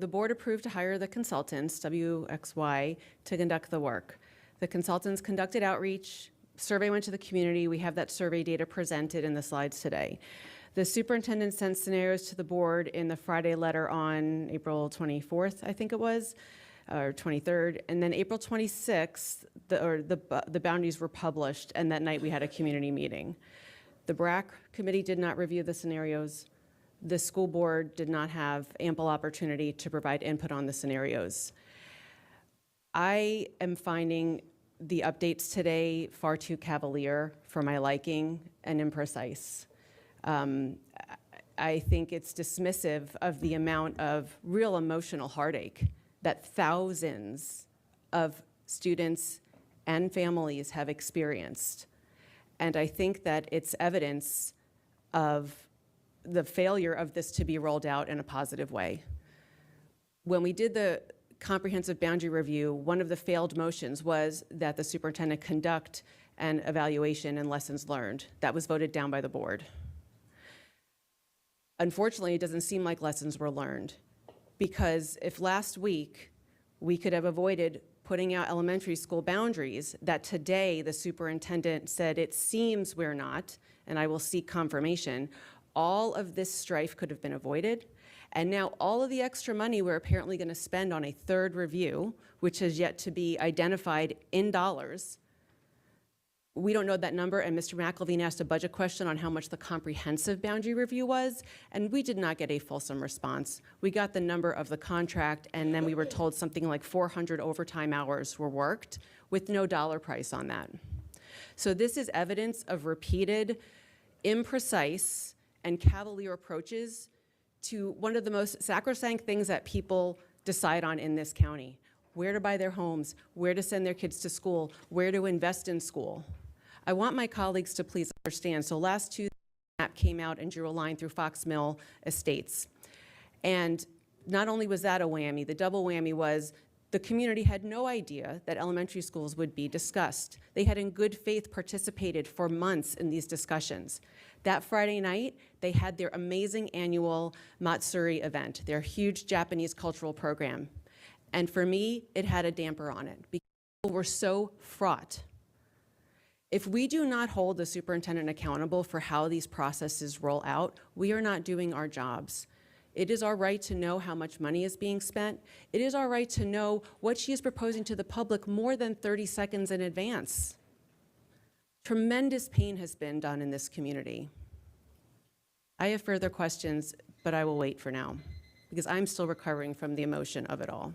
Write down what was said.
the board approved to hire the consultants, WXY, to conduct the work. The consultants conducted outreach, survey went to the community. We have that survey data presented in the slides today. The superintendent sent scenarios to the board in the Friday letter on April 24th, I think it was, or 23rd. And then April 26th, the boundaries were published, and that night we had a community meeting. The BRAC committee did not review the scenarios. The school board did not have ample opportunity to provide input on the scenarios. I am finding the updates today far too cavalier for my liking and imprecise. I think it's dismissive of the amount of real emotional heartache that thousands of students and families have experienced. And I think that it's evidence of the failure of this to be rolled out in a positive way. When we did the comprehensive boundary review, one of the failed motions was that the superintendent conduct an evaluation and lessons learned. That was voted down by the board. Unfortunately, it doesn't seem like lessons were learned, because if last week we could have avoided putting out elementary school boundaries that today the superintendent said it seems we're not, and I will seek confirmation, all of this strife could have been avoided. And now all of the extra money we're apparently going to spend on a third review, which has yet to be identified in dollars. We don't know that number, and Mr. McElveen asked a budget question on how much the comprehensive boundary review was, and we did not get a fulsome response. We got the number of the contract, and then we were told something like 400 overtime hours were worked with no dollar price on that. So this is evidence of repeated, imprecise, and cavalier approaches to one of the most sacrosanct things that people decide on in this county: where to buy their homes, where to send their kids to school, where to invest in school. I want my colleagues to please understand. So last Tuesday, the map came out and drew a line through Fox Mill estates. And not only was that a whammy, the double whammy was the community had no idea that elementary schools would be discussed. They had in good faith participated for months in these discussions. That Friday night, they had their amazing annual Matsuri event, their huge Japanese cultural program. And for me, it had a damper on it because people were so fraught. If we do not hold the superintendent accountable for how these processes roll out, we are not doing our jobs. It is our right to know how much money is being spent. It is our right to know what she is proposing to the public more than 30 seconds in advance. Tremendous pain has been done in this community. I have further questions, but I will wait for now because I'm still recovering from the emotion of it all.